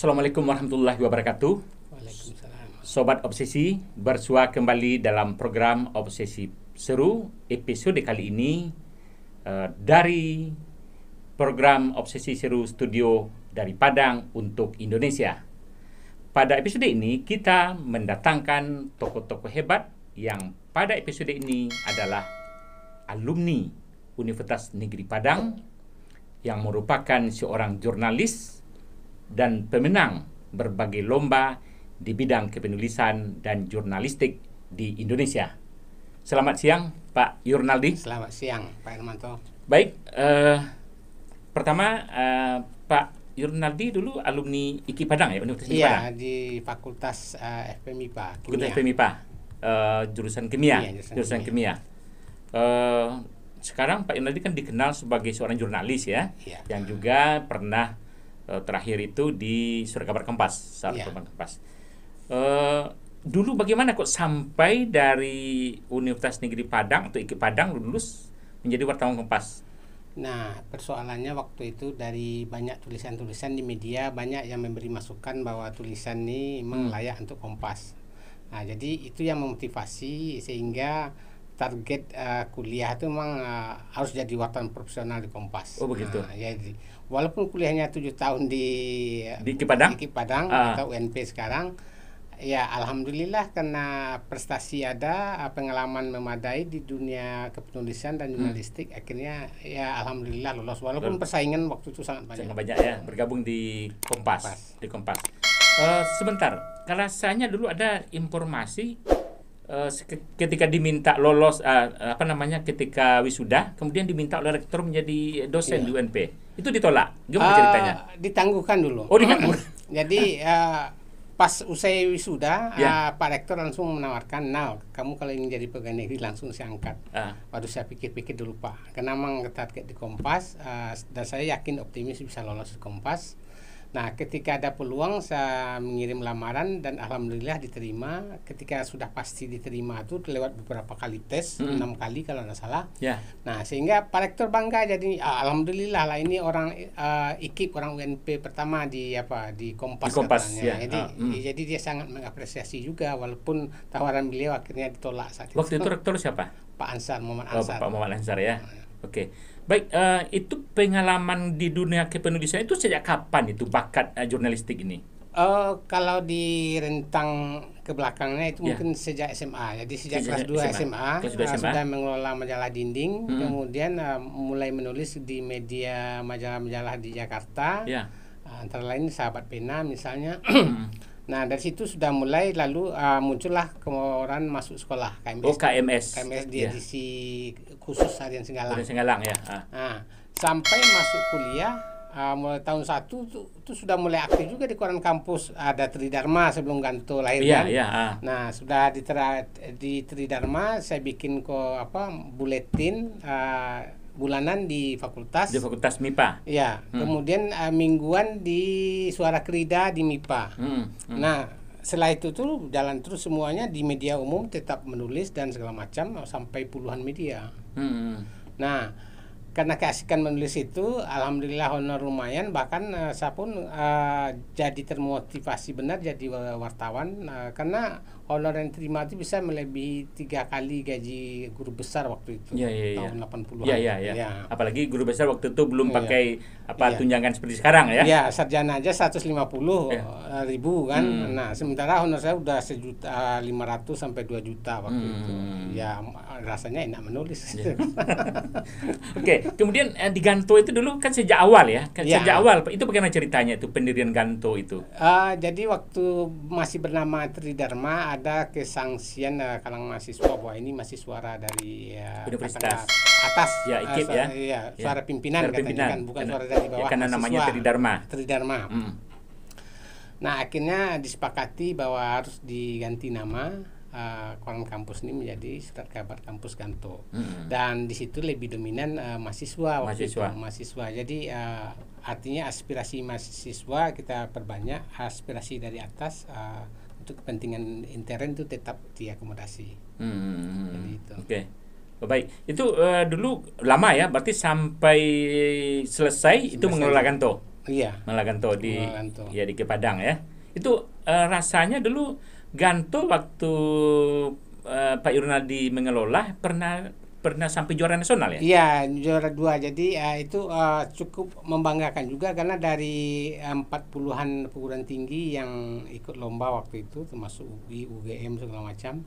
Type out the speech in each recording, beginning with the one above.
Assalamualaikum warahmatullahi wabarakatuh. Waalaikumsalam. Sobat Obsesi, bersua kembali dalam program Obsesi Seru. Episode kali ini dari program Obsesi Seru Studio dari Padang untuk Indonesia. Pada episode ini kita mendatangkan tokoh-tokoh hebat yang pada episode ini adalah alumni Universitas Negeri Padang yang merupakan seorang jurnalis dan pemenang berbagai lomba di bidang kepenulisan dan jurnalistik di Indonesia. Selamat siang, Pak Yurnaldi. Selamat siang, Pak Hermanto. Baik, pertama Pak Yurnaldi dulu alumni IKI Padang ya, Universitas Iya, Padang. di Fakultas FPMIPA, Fakultas Kimia. FPMIPA, jurusan kimia. Iya, jurusan kimia. Sekarang Pak Yurnaldi kan dikenal sebagai seorang jurnalis ya, Iya. yang juga pernah terakhir itu di Surat Kabar Kompas, Iya. Kabar Kompas. Dulu bagaimana kok sampai dari Universitas Negeri Padang atau IKI Padang lulus menjadi wartawan Kompas? Nah, persoalannya waktu itu dari banyak tulisan-tulisan di media, banyak yang memberi masukan bahwa tulisan ini memang layak untuk Kompas. Nah, jadi itu yang memotivasi sehingga target kuliah itu memang harus jadi wartawan profesional di Kompas. Oh, begitu. Nah, jadi walaupun kuliahnya 7 tahun di IKI Padang? IKI Padang atau UNP sekarang, ya alhamdulillah karena prestasi ada, pengalaman memadai di dunia kepenulisan dan jurnalistik, akhirnya ya alhamdulillah lolos walaupun persaingan waktu itu sangat banyak. Sangat banyak ya, bergabung di Kompas. Kompas. Di Kompas. Sebentar, rasanya dulu ada informasi ketika diminta lolos ketika wisuda kemudian diminta oleh rektor menjadi dosen di UNP. Itu ditolak. Gimana ceritanya? Ditangguhkan dulu. Oh, ditangguhkan. Jadi pas usai wisuda, Ya. Pak Rektor langsung menawarkan, "Nah, kamu kalau ingin jadi pegawai negeri langsung saya angkat." Waduh, saya pikir-pikir dulu Pak, karena memang target di Kompas, dan saya yakin optimis bisa lolos di Kompas. Nah, ketika ada peluang saya mengirim lamaran dan alhamdulillah diterima. Ketika sudah pasti diterima itu lewat beberapa kali tes, 6 kali kalau tidak salah. Ya. Nah, sehingga Pak Rektor bangga, jadi alhamdulillah lah ini orang IKIP, orang UNP pertama di Kompas. Di Kompas, katanya. ya. Jadi dia sangat mengapresiasi juga walaupun tawaran beliau akhirnya ditolak saat Waktu itu rektor siapa? Pak Ansar, Muhammad Oh, Ansar. Pak Muhammad Ansar ya. Oke. Baik, itu pengalaman di dunia kepenulisan itu sejak kapan itu bakat jurnalistik ini? Kalau di rentang ke belakangnya itu Ya. mungkin sejak SMA. Jadi sejak kelas 2 SMA, Kelas 2 SMA. sudah mengelola majalah dinding, kemudian mulai menulis di media majalah-majalah di Jakarta. Ya. Antara lain Sahabat Pena misalnya. Nah, dari situ sudah mulai lalu muncullah koran masuk sekolah KMS. Oh, KMS. KMS di Ya. edisi khusus Harian Senggalang. Harian Senggalang ya. Nah, sampai masuk kuliah mulai tahun 1 itu sudah mulai aktif juga di koran kampus. Ada Tridharma sebelum Ganto lahir Iya, kan. iya. Nah, sudah di Tridharma saya bikin buletin bulanan di fakultas. Di Fakultas MIPA. Ya, kemudian mingguan di Suara Krida di MIPA. Nah, setelah itu tuh jalan terus semuanya di media umum, tetap menulis dan segala macam sampai puluhan media. Nah, karena keasikan menulis itu, alhamdulillah honor lumayan, bahkan saya pun jadi termotivasi benar jadi wartawan, karena honor yang terima itu bisa melebihi 3 kali gaji guru besar waktu itu. Tahun 80-an. Iya. Apalagi guru besar waktu itu belum pakai Iya. tunjangan seperti sekarang ya. Iya, sarjana aja 150.000 kan. Nah, sementara honor saya udah 1.500.000 sampai 2 juta waktu itu. Ya, rasanya enak menulis. Oke, kemudian di Ganto itu dulu kan sejak awal ya. Ya. Sejak awal itu bagaimana ceritanya itu pendirian Ganto itu? Jadi waktu masih bernama Tridharma ada kesangsian kalangan mahasiswa bahwa ini masih suara dari Universitas atas, ya, IKIP ya. Iya, suara pimpinan Suara katanya pimpinan. kan, bukan suara dari bawah. Ya, karena namanya mahasiswa. Tridharma. Nah, akhirnya disepakati bahwa harus diganti nama koran kampus ini menjadi Surat Kabar Kampus Ganto. Dan di situ lebih dominan mahasiswa waktu itu. Mahasiswa. Jadi artinya aspirasi mahasiswa kita perbanyak, aspirasi dari atas untuk kepentingan intern itu tetap diakomodasi. Jadi itu. Oke. Oh, baik. Itu dulu lama ya, berarti sampai selesai itu mengelola Ganto. Iya. Malah Ganto di Ganto. ya di Padang ya. Itu rasanya dulu Ganto waktu Pak Yurnaldi mengelola pernah sampai juara nasional ya? Iya, juara 2. Jadi itu cukup membanggakan juga karena dari 40-an perguruan tinggi yang ikut lomba waktu itu, termasuk UI, UGM segala macam.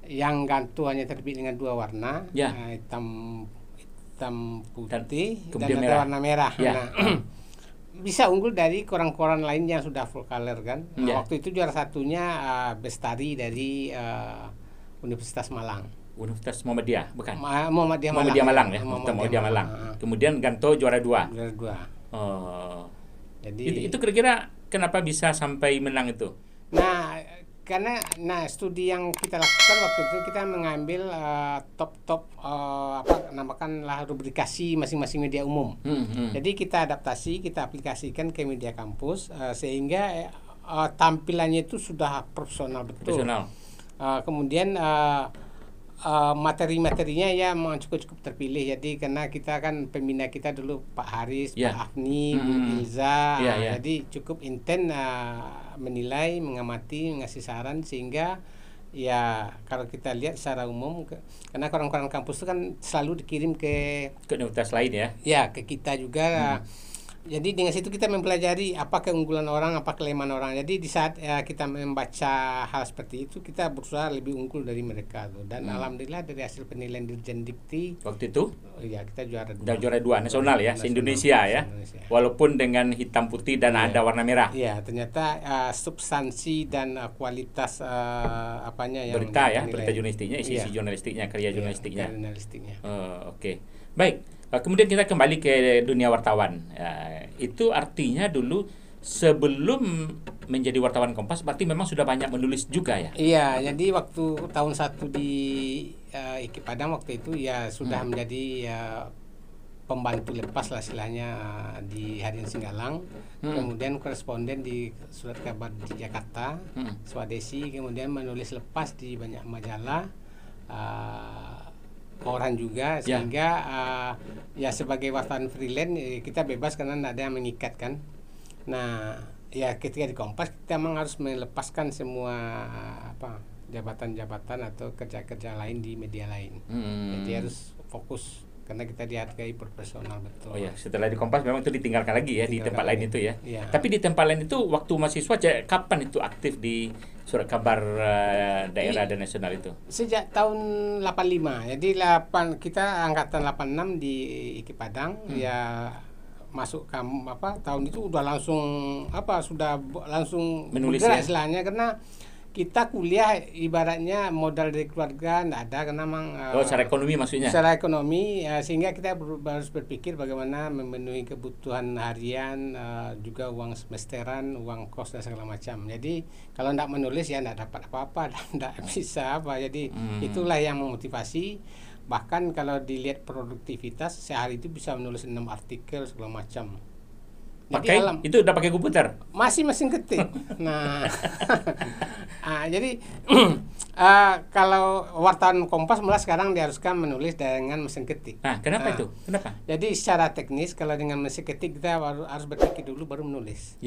Yang Ganto hanya terbit dengan 2 warna, Ya. hitam putih dan kemudian ada merah. warna merah. Ya. Nah, bisa unggul dari koran-koran lain yang sudah full color kan. Nah, Ya. waktu itu juara satunya Bestari dari Universitas Malang. Universitas Muhammadiyah, bukan? Muhammadiyah Malang. Muhammadiyah Malang ya, Muhammadiyah Malang. Kemudian Ganto juara 2. Juara 2. Oh. Jadi Itu kira-kira kenapa bisa sampai menang itu? Nah, karena studi yang kita lakukan waktu itu kita mengambil top namakanlah rubrikasi masing-masing media umum. Jadi kita adaptasi, kita aplikasikan ke media kampus sehingga tampilannya itu sudah profesional betul. Kemudian materi-materinya ya memang cukup terpilih. Jadi karena kita kan pembina kita dulu Pak Haris, Pak Afni, Bu Ilza, jadi cukup intens menilai, mengamati, mengasih saran sehingga ya kalau kita lihat secara umum karena koran-koran kampus itu kan selalu dikirim ke universitas lain ya. Ya, ke kita juga. Jadi dengan situ kita mempelajari apa keunggulan orang, apa kelemahan orang. Jadi di saat kita membaca hal seperti itu, kita berusaha lebih unggul dari mereka tuh. Dan alhamdulillah dari hasil penilaian Dirjen Dikti waktu itu, ya kita juara 2. Juara 2 nasional ya, se-Indonesia ya. Walaupun dengan hitam putih dan ada warna merah. Iya, ternyata substansi dan kualitas berita ya, berita jurnalistiknya, isi jurnalistiknya, karya jurnalistiknya. Oke. Baik. Kemudian kita kembali ke dunia wartawan. Itu artinya dulu sebelum menjadi wartawan Kompas berarti memang sudah banyak menulis juga ya? Iya, jadi waktu tahun 1 di IKI Padang waktu itu ya sudah menjadi pembantu lepas lah istilahnya di Harian Singgalang. Kemudian koresponden di Surat Kabar di Jakarta, Swadesi, kemudian menulis lepas di banyak majalah. Koran juga sehingga ya sebagai wartawan freelance kita bebas karena tidak ada yang mengikat kan. Nah ya ketika di Kompas kita memang harus melepaskan semua jabatan-jabatan atau kerja-kerja lain di media lain. Jadi harus fokus karena kita dihargai profesional betul. Oh ya, setelah di Kompas memang itu ditinggalkan lagi ya di tempat lain itu ya. Ya. Tapi di tempat lain itu waktu mahasiswa kapan itu aktif di Surat Kabar daerah dan nasional itu? Sejak tahun 85. Jadi kita angkatan 86 di IKI Padang ya masuk tahun itu udah langsung sudah langsung menulis bergerak ya? istilahnya karena kita kuliah ibaratnya modal dari keluarga tidak ada karena memang secara ekonomi maksudnya? Secara ekonomi sehingga kita harus berpikir bagaimana memenuhi kebutuhan harian, juga uang semesteran, uang kos dan segala macam. Jadi kalau tidak menulis ya tidak dapat apa-apa dan tidak bisa apa. Jadi itulah yang memotivasi. Bahkan kalau dilihat produktivitas sehari itu bisa menulis 6 artikel segala macam. Itu udah pakai komputer? Masih mesin ketik. Nah, jadi kalau wartawan Kompas malah sekarang diharuskan menulis dengan mesin ketik. Kenapa itu? Kenapa? Jadi secara teknis kalau dengan mesin ketik kita harus berpikir dulu baru menulis.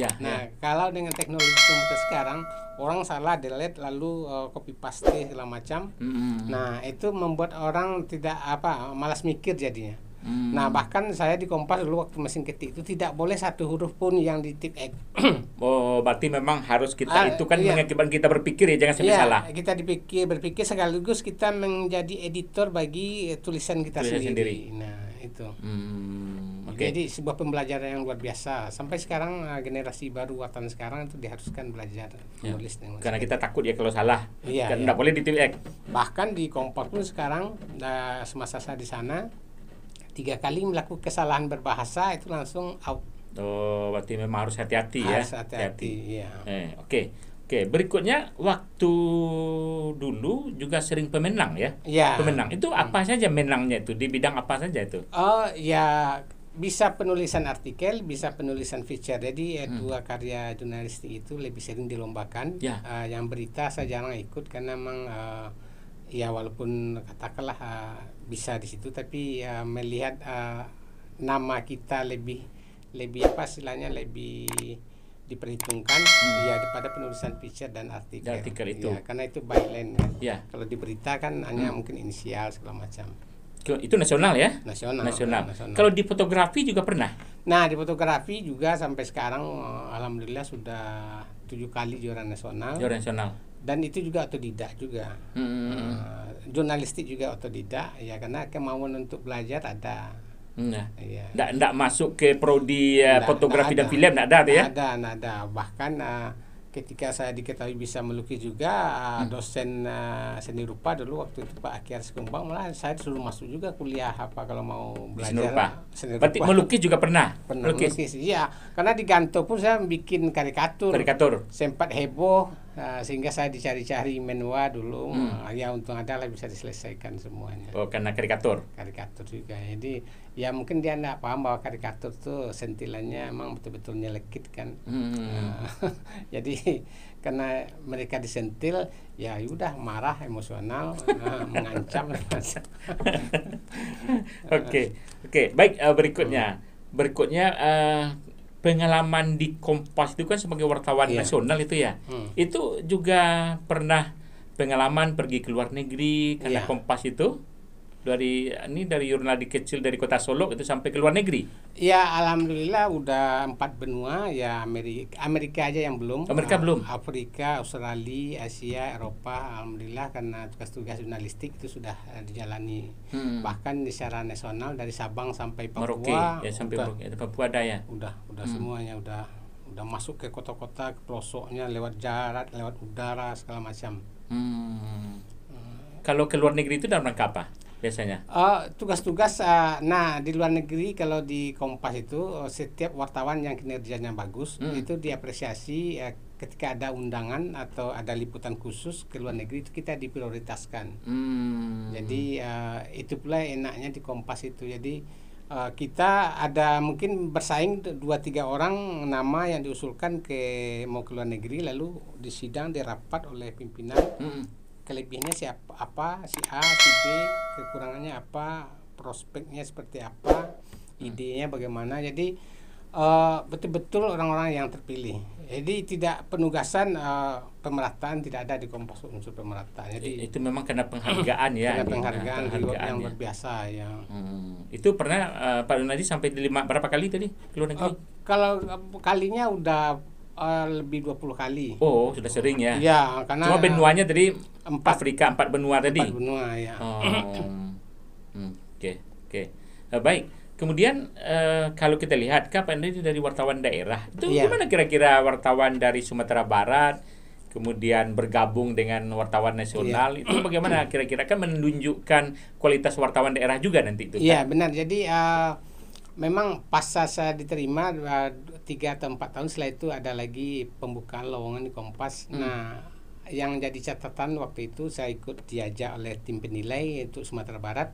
Kalau dengan teknologi komputer sekarang orang salah delete lalu copy paste segala macam. Nah itu membuat orang tidak malas mikir jadinya. Nah bahkan saya di Kompas dulu waktu mesin ketik itu tidak boleh satu huruf pun yang di tip X. Berarti memang harus kita itu kan mengakibatkan kita berpikir ya, jangan sampai salah. Kita berpikir sekaligus kita menjadi editor bagi tulisan kita sendiri. Nah itu. Jadi sebuah pembelajaran yang luar biasa. Sampai sekarang generasi baru wartawan sekarang itu diharuskan belajar menulis. Karena kita takut ya kalau salah. Karena tidak boleh di tip X. Bahkan di Kompas pun sekarang semasa saya di sana 3 kali melakukan kesalahan berbahasa itu langsung out. Berarti memang harus hati-hati ya. Harus hati-hati, ya. Oke, berikutnya waktu dulu juga sering pemenang ya. Pemenang itu apa saja menangnya itu di bidang apa saja itu? Bisa penulisan artikel, bisa penulisan feature. Jadi 2 karya jurnalistik itu lebih sering dilombakan. Yang berita saya jarang ikut karena memang walaupun katakanlah bisa di situ tapi melihat nama kita lebih lebih apa istilahnya lebih diperhitungkan ya daripada penulisan feature dan artikel. Itu. Ya, karena itu byline kan. Ya. Kalau di berita kan hanya mungkin inisial segala macam. Itu nasional ya? Nasional. Kalau di fotografi juga pernah? Nah, di fotografi juga sampai sekarang alhamdulillah sudah 7 kali juara nasional. Dan itu juga otodidak juga. Jurnalistik juga otodidak ya karena kemauan untuk belajar ada. Ya. Nggak masuk ke prodi fotografi dan film, nggak ada ya? Nggak ada. Bahkan ketika saya diketahui bisa melukis juga, dosen seni rupa dulu waktu itu Pak Akyar Sekumbang, malah saya disuruh masuk juga kuliah apa kalau mau belajar seni rupa. Berarti melukis juga pernah? Melukis, iya. Karena di Ganto pun saya bikin karikatur. Sempat heboh, sehingga saya dicari-cari menua dulu. Ya untung ada lah bisa diselesaikan semuanya. Oh, karena karikatur juga. Jadi ya mungkin dia nggak paham bahwa karikatur tuh sentilannya emang betul-betul nyelekit kan. Jadi karena mereka disentil ya udah marah, emosional, mengancam. Oke. Baik, berikutnya pengalaman di Kompas itu kan sebagai wartawan nasional itu ya. Itu juga pernah pengalaman pergi ke luar negeri karena Kompas itu dari jurnal kecil dari kota Solo itu sampai ke luar negeri. Ya alhamdulillah udah 4 benua ya, Amerika aja yang belum. Belum. Afrika, Australia, Asia, Eropa alhamdulillah karena tugas-tugas jurnalistik itu sudah dijalani. Bahkan secara nasional dari Sabang sampai Papua. Merauke ya, sampai Papua ada ya. Udah semuanya udah masuk ke kota-kota, ke pelosoknya lewat darat, lewat udara segala macam. Kalau ke luar negeri itu dalam rangka apa biasanya? Tugas-tugas di luar negeri kalau di Kompas itu setiap wartawan yang kinerjanya bagus itu diapresiasi ketika ada undangan atau ada liputan khusus ke luar negeri itu kita diprioritaskan. Jadi itu pula enaknya di Kompas itu. Jadi kita ada mungkin bersaing 2-3 orang nama yang diusulkan mau ke luar negeri, lalu disidang, dirapat oleh pimpinan. Kelebihannya siapa, si A, si B, kekurangannya apa, prospeknya seperti apa, idenya bagaimana. Jadi betul-betul orang-orang yang terpilih. Jadi tidak penugasan pemerataan tidak ada di Kompas unsur pemerataan. Jadi itu memang karena penghargaan ya. Karena penghargaan yang luar biasa ya. Itu pernah Pak Donadi sampai berapa kali tadi ke luar negeri? Kalau kalinya udah lebih 20 kali. Oh, sudah sering ya. Iya, karena cuma benuanya tadi Afrika 4 benua tadi. 4 benua ya. Oke. Baik. Kemudian kalau kita lihat kapan ini dari wartawan daerah, itu gimana kira-kira wartawan dari Sumatera Barat kemudian bergabung dengan wartawan nasional itu bagaimana kira-kira kan menunjukkan kualitas wartawan daerah juga nanti itu. Iya, benar. Jadi memang pas saya diterima 3 atau 4 tahun setelah itu ada lagi pembukaan lowongan di Kompas. Nah, yang jadi catatan waktu itu saya ikut diajak oleh tim penilai untuk Sumatera Barat.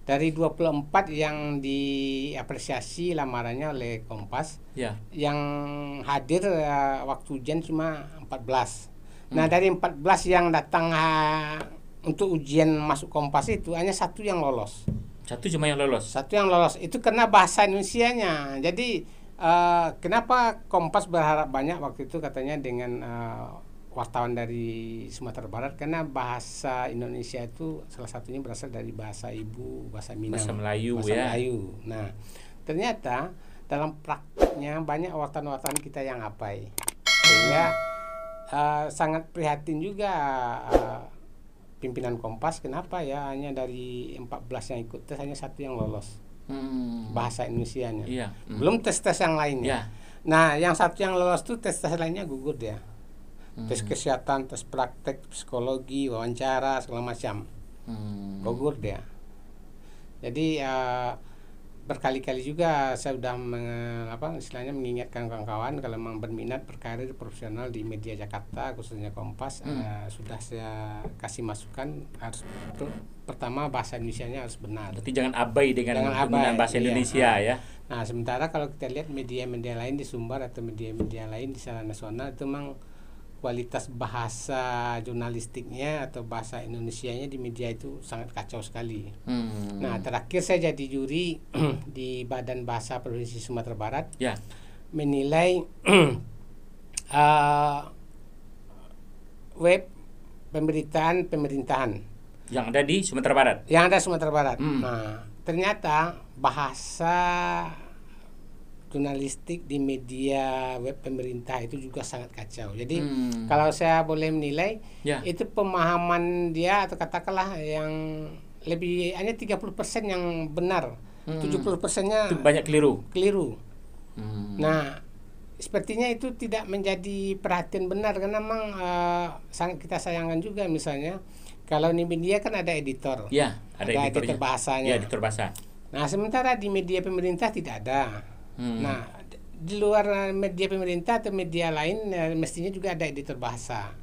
Dari 24 yang diapresiasi lamarannya oleh Kompas, yang hadir waktu ujian cuma 14. Nah, dari 14 yang datang untuk ujian masuk Kompas itu hanya 1 yang lolos. Satu yang lolos. Itu karena bahasa Indonesianya. Jadi kenapa Kompas berharap banyak waktu itu katanya dengan wartawan dari Sumatera Barat, karena bahasa Indonesia itu salah satunya berasal dari bahasa ibu, bahasa Minang, bahasa Melayu. Nah, ternyata dalam prakteknya banyak wartawan-wartawan kita yang abai. Sehingga sangat prihatin juga pimpinan Kompas, kenapa ya hanya dari 14 yang ikut tes hanya 1 yang lolos bahasa Indonesianya. Belum tes-tes yang lainnya. Nah, yang 1 yang lolos tuh tes-tes lainnya gugur dia. Tes kesehatan, tes praktek, psikologi, wawancara segala macam. Gugur dia. Jadi berkali-kali juga saya sudah mengingatkan kawan-kawan kalau memang berminat berkarir profesional di media Jakarta khususnya Kompas, sudah saya kasih masukan harus pertama bahasa Indonesianya harus benar. Berarti jangan abai dengan penggunaan bahasa Indonesia ya. Nah, sementara kalau kita lihat media-media lain di Sumbar atau media-media lain di secara nasional itu memang kualitas bahasa jurnalistiknya atau bahasa Indonesianya di media itu sangat kacau sekali. Nah, terakhir saya jadi juri di Badan Bahasa Provinsi Sumatera Barat, menilai web pemerintahan yang ada di Sumatera Barat. Nah, ternyata bahasa jurnalistik di media web pemerintah itu juga sangat kacau. Jadi kalau saya boleh menilai, itu pemahaman dia atau katakanlah yang lebih hanya 30% yang benar, 70%-nya itu banyak keliru. Nah, sepertinya itu tidak menjadi perhatian benar karena memang sangat kita sayangkan juga. Misalnya kalau di media kan ada editor, ada editor bahasanya, editor bahasa. Nah, sementara di media pemerintah tidak ada. Nah, di luar media pemerintah atau media lain mestinya juga ada editor bahasa.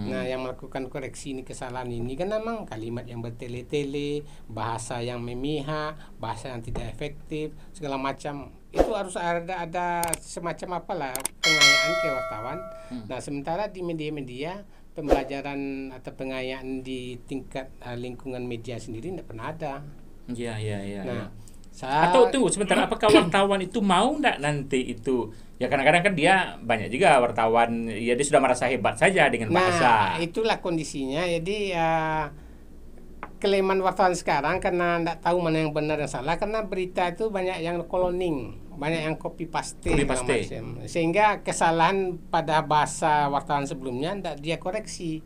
Nah, yang melakukan koreksi ini, kesalahan ini kan memang kalimat yang bertele-tele, bahasa yang memihak, bahasa yang tidak efektif, segala macam. Itu harus ada semacam apalah pengayaan ke wartawan. Nah, sementara di media-media pembelajaran atau pengayaan di tingkat lingkungan media sendiri tidak pernah ada. Nah, atau tunggu sebentar, apakah wartawan itu mau enggak nanti itu? Ya kadang-kadang kan dia banyak juga wartawan, ya dia sudah merasa hebat saja dengan bahasa. Nah, itulah kondisinya. Jadi kelemahan wartawan sekarang karena tidak tahu mana yang benar dan salah, karena berita itu banyak yang cloning, banyak yang copy paste. Sehingga kesalahan pada bahasa wartawan sebelumnya tidak dia koreksi.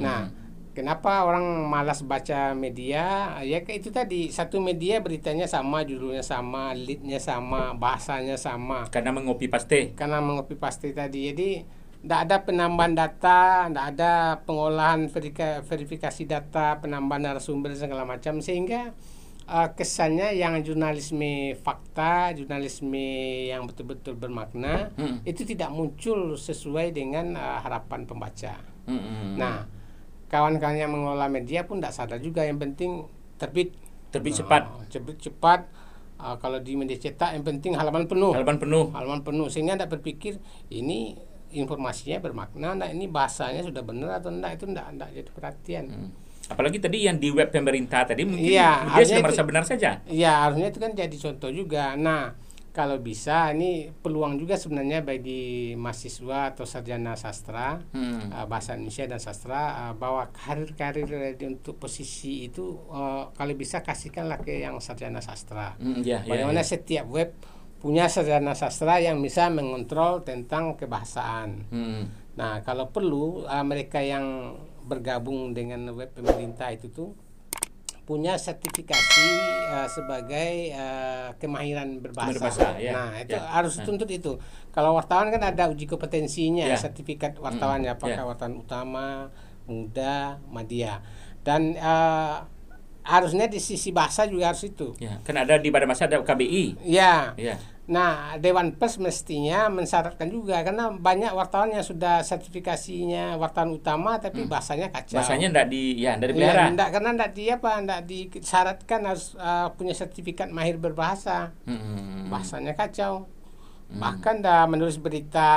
Nah, kenapa orang malas baca media? Ya kayak itu tadi, satu media beritanya sama, judulnya sama, leadnya sama, bahasanya sama. Karena mengopi paste tadi. Jadi tidak ada penambahan data, tidak ada pengolahan verifikasi data, penambahan narasumber segala macam, sehingga kesannya yang jurnalisme fakta, jurnalisme yang betul-betul bermakna itu tidak muncul sesuai dengan harapan pembaca. Nah, kawan-kawan yang mengelola media pun tidak sadar juga, yang penting terbit cepat. Kalau di media cetak yang penting halaman penuh, sehingga tidak berpikir ini informasinya bermakna, ini bahasanya sudah benar atau enggak, itu enggak jadi perhatian. Apalagi tadi yang di web pemerintah tadi mungkin dia sudah merasa benar saja. Iya, harusnya itu kan jadi contoh juga. Nah, kalau bisa ini peluang juga sebenarnya bagi mahasiswa atau sarjana sastra, bahasa Indonesia dan sastra, bahwa karir-karir untuk posisi itu kalau bisa kasihkanlah ke yang sarjana sastra. Bagaimana setiap web punya sarjana sastra yang bisa mengontrol tentang kebahasaan. Nah, kalau perlu mereka yang bergabung dengan web pemerintah itu tuh punya sertifikasi sebagai kemahiran berbahasa. Nah, itu harus tuntut itu. Kalau wartawan kan ada uji kompetensinya, sertifikat wartawannya, apakah wartawan utama, muda, madya. Dan harusnya di sisi bahasa juga harus itu. Kan ada di Badan Bahasa ada KBI. Nah, Dewan Pers mestinya mensyaratkan juga, karena banyak wartawan yang sudah sertifikasinya wartawan utama tapi bahasanya kacau. Bahasanya enggak dipelihara. Karena enggak disyaratkan harus punya sertifikat mahir berbahasa. Bahasanya kacau. Bahkan menulis berita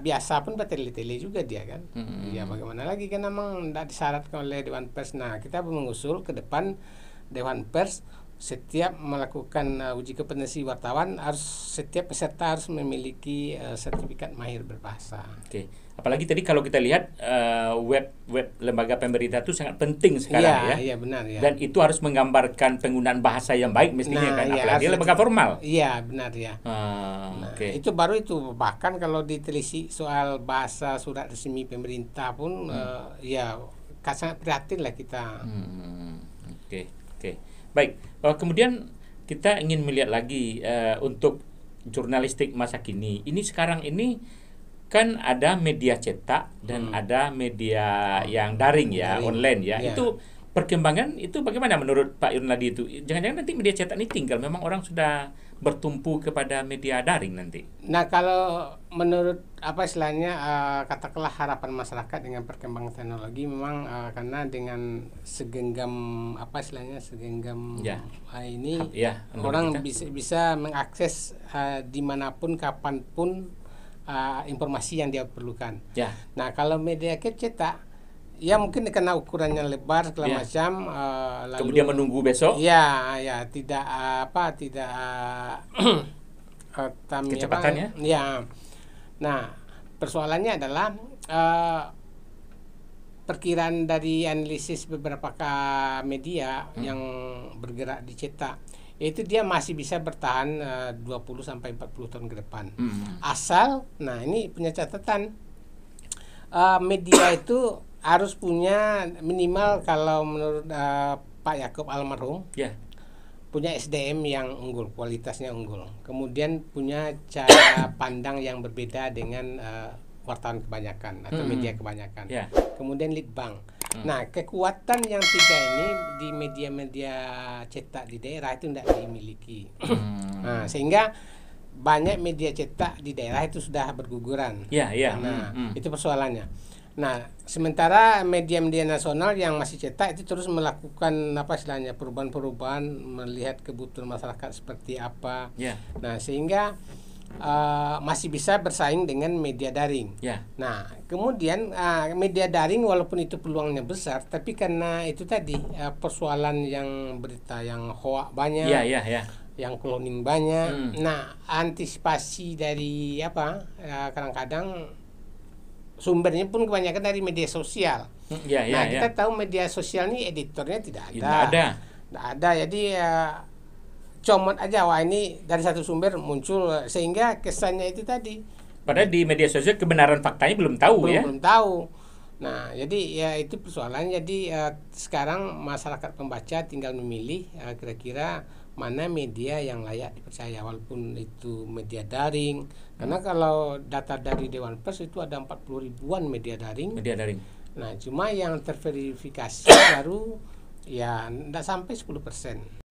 biasa pun bertele-tele juga dia kan. Ya bagaimana lagi kan, memang enggak disyaratkan oleh Dewan Pers. Nah, kita mengusul ke depan Dewan Pers setiap melakukan uji kompetensi wartawan, setiap peserta harus memiliki sertifikat mahir berbahasa. Apalagi tadi kalau kita lihat web lembaga pemerintah itu sangat penting sekarang Iya, benar ya. Dan itu harus menggambarkan penggunaan bahasa yang baik mestinya kan, apalagi lembaga formal. Iya, benar ya. Itu baru itu. Bahkan kalau diteliti soal bahasa surat resmi pemerintah pun sangat prihatin lah kita. Baik, kemudian kita ingin melihat lagi untuk jurnalistik masa kini. Ini sekarang ini kan ada media cetak dan ada media yang daring online ya. Itu perkembangan itu bagaimana menurut Pak Yurnadi itu? Jangan-jangan nanti media cetak ini tinggal, memang orang sudah bertumpu kepada media daring nanti. Nah, kalau menurut istilahnya katakanlah harapan masyarakat dengan perkembangan teknologi, memang karena dengan segenggam ini orang bisa mengakses dimanapun kapanpun informasi yang dia perlukan. Ya. Nah, kalau media cetak, ya mungkin karena ukurannya lebar segala macam, lalu kemudian menunggu besok. Ya, tidak kecepatannya. Ya. Nah, persoalannya adalah perkiraan dari analisis beberapa media yang bergerak di cetak, itu dia masih bisa bertahan 20 sampai 40 tahun ke depan. Asal, nah ini punya catatan, media itu harus punya minimal, kalau menurut Pak Yaakob almarhum, punya SDM yang unggul, kualitasnya unggul. Kemudian punya cara pandang yang berbeda dengan wartawan kebanyakan atau media kebanyakan. Kemudian lead bank. Nah, kekuatan yang tiga ini di media-media cetak di daerah itu tidak dimiliki. Nah, sehingga banyak media cetak di daerah itu sudah berguguran. Nah, itu persoalannya. Nah, sementara media-media nasional yang masih cetak itu terus melakukan perubahan-perubahan, melihat kebutuhan masyarakat seperti apa. Nah, sehingga masih bisa bersaing dengan media daring. Nah, kemudian media daring walaupun itu peluangnya besar, tapi karena itu tadi persoalan yang berita yang hoax banyak, yang cloning banyak. Nah, antisipasi dari kadang-kadang sumbernya pun kebanyakan dari media sosial. Kita tahu media sosial ini editornya tidak ada. Tidak ada. Jadi comot aja, wah ini dari satu sumber muncul, sehingga kesannya itu tadi. Padahal di media sosial kebenaran faktanya belum tahu. Belum tahu. Nah, jadi ya itu persoalannya. Jadi sekarang masyarakat pembaca tinggal memilih kira-kira mana media yang layak dipercaya, walaupun itu media daring. Karena kalau data dari Dewan Pers itu ada 40 ribuan media daring. Nah, cuma yang terverifikasi baru ya tidak sampai 10%.